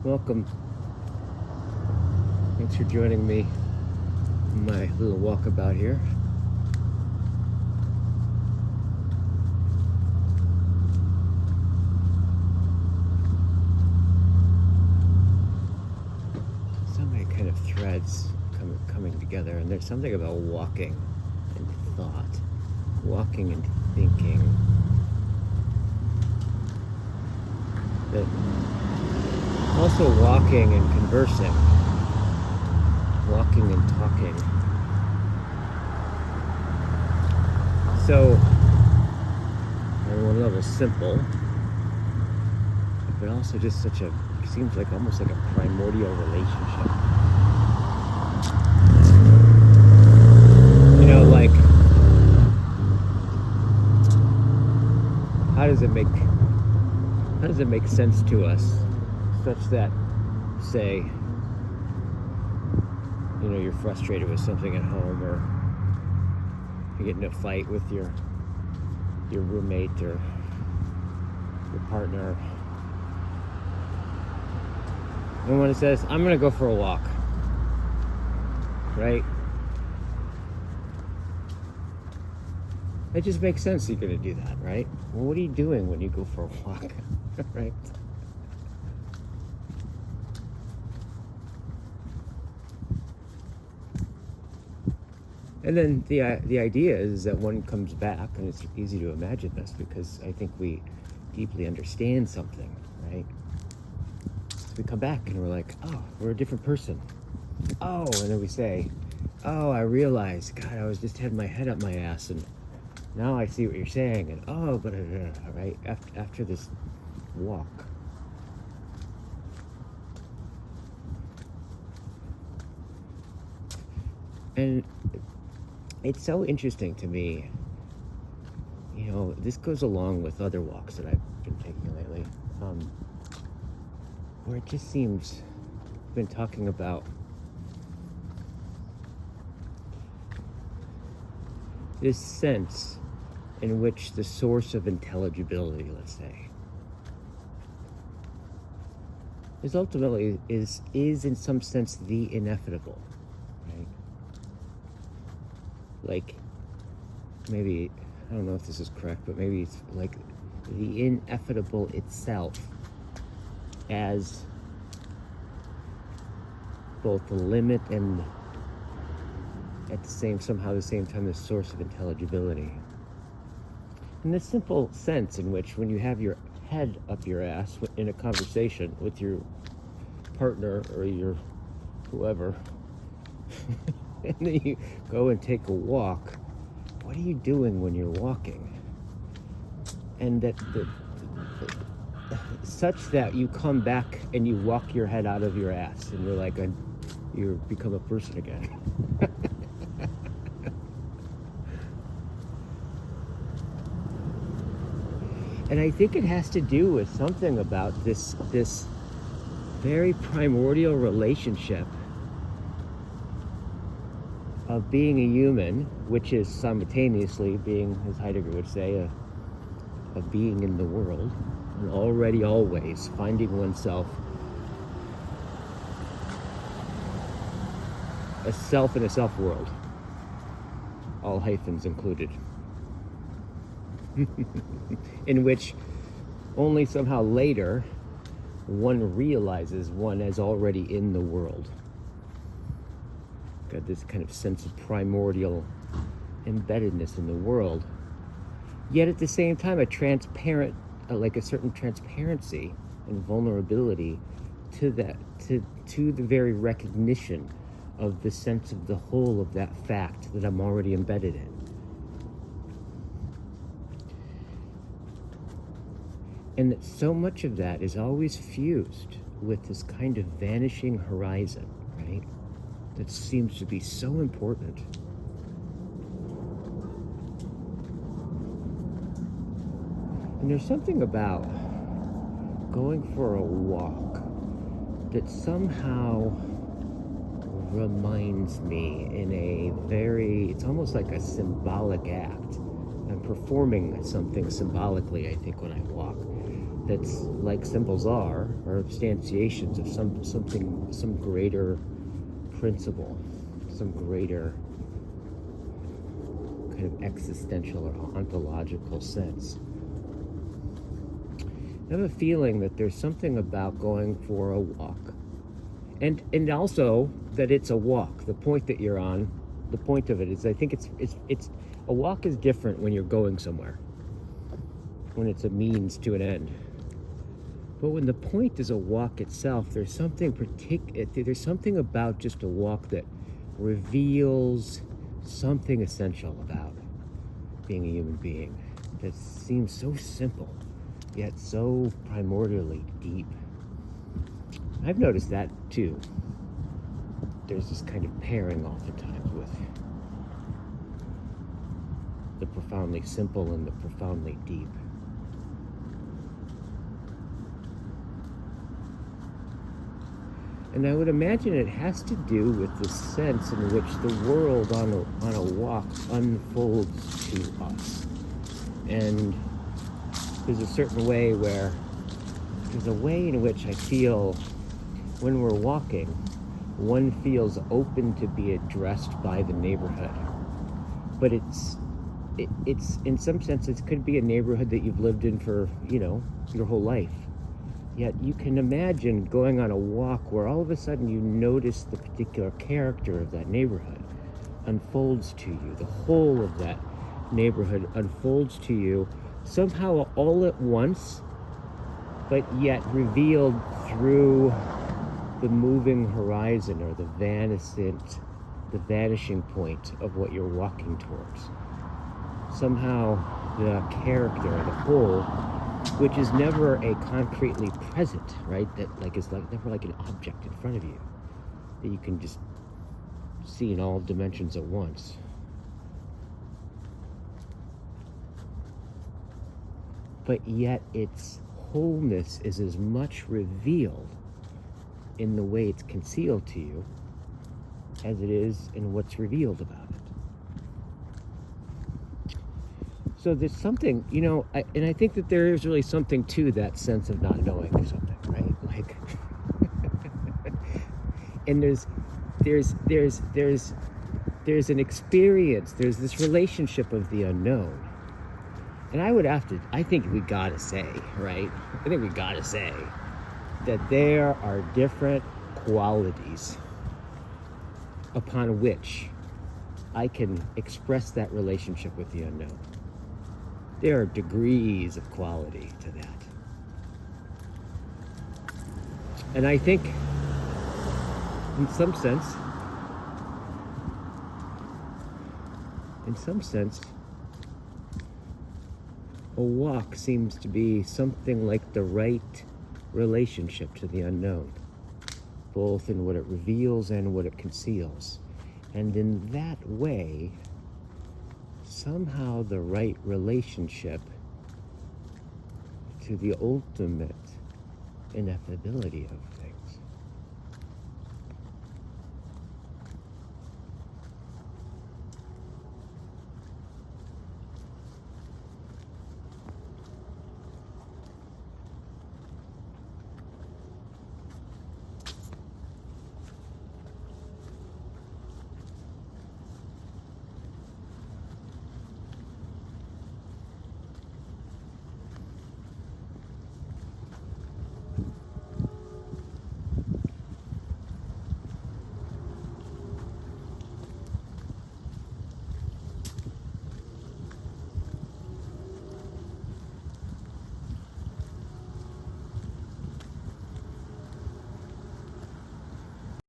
Welcome. Thanks for joining me on my little walkabout here. So many kind of threads coming together, and there's something about walking and thought, walking and thinking, that also walking and conversing, walking and talking. So, on one level simple, but also just seems like almost like a primordial relationship. Like, how does it make sense to us such that, say, you're frustrated with something at home, or you get in a fight with your roommate or your partner, and when it says, I'm gonna go for a walk, right? It just makes sense you're gonna do that, right? Well, what are you doing when you go for a walk, right? And then the idea is that one comes back, and it's easy to imagine this because I think we deeply understand something, right? So we come back and we're like, oh, we're a different person. Oh, and then we say, oh, I realized, God, I was just had my head up my ass, and now I see what you're saying, and oh, but right after this walk. And it's so interesting to me, this goes along with other walks that I've been taking lately, where it just seems, I've been talking about this sense in which the source of intelligibility, let's say, is ultimately is in some sense the ineffable, right? Like, maybe, I don't know if this is correct, but maybe it's like the ineffable itself as both the limit and at the same time the source of intelligibility. In this simple sense in which when you have your head up your ass in a conversation with your partner or your whoever, and then you go and take a walk, what are you doing when you're walking? And that such that you come back and you walk your head out of your ass and you're like, you become a person again. And I think it has to do with something about this very primordial relationship of being a human, which is simultaneously being, as Heidegger would say, a being in the world, and already always finding oneself a self in a self world, all hyphens included. In which only somehow later one realizes one is already in the world. Got this kind of sense of primordial embeddedness in the world, yet at the same time a transparent, like a certain transparency and vulnerability to that, to the very recognition of the sense of the whole of that fact that I'm already embedded in. And that so much of that is always fused with this kind of vanishing horizon, right? That seems to be so important. And there's something about going for a walk that somehow reminds me in a very, it's almost like a symbolic act. I'm performing something symbolically, I think, when I walk. that's like symbols are instantiations of some greater principle, some greater kind of existential or ontological sense. I have a feeling that there's something about going for a walk, and also that it's a walk. The point that you're on, the point of it is, I think it's a walk is different when you're going somewhere, when it's a means to an end. But when the point is a walk itself, there's something there's something about just a walk that reveals something essential about being a human being that seems so simple, yet so primordially deep. I've noticed that too. There's this kind of pairing oftentimes with the profoundly simple and the profoundly deep. And I would imagine it has to do with the sense in which the world on a walk unfolds to us. And there's a certain way where, there's a way in which I feel when we're walking, one feels open to be addressed by the neighborhood. But it's in some sense, it could be a neighborhood that you've lived in for, your whole life. Yet you can imagine going on a walk where all of a sudden you notice the particular character of that neighborhood unfolds to you. The whole of that neighborhood unfolds to you somehow all at once, but yet revealed through the moving horizon or the vanishing point of what you're walking towards. Somehow the character, the whole, which is never a concretely present, right? That is never like an object in front of you that you can just see in all dimensions at once. But yet its wholeness is as much revealed in the way it's concealed to you as it is in what's revealed about it. So there's something, and I think that there is really something to that sense of not knowing something, right? Like, and there's an experience, there's this relationship of the unknown. And I think we gotta say, right? I think we gotta say that there are different qualities upon which I can express that relationship with the unknown. There are degrees of quality to that. And I think, in some sense, a walk seems to be something like the right relationship to the unknown, both in what it reveals and what it conceals. And in that way, somehow the right relationship to the ultimate ineffability of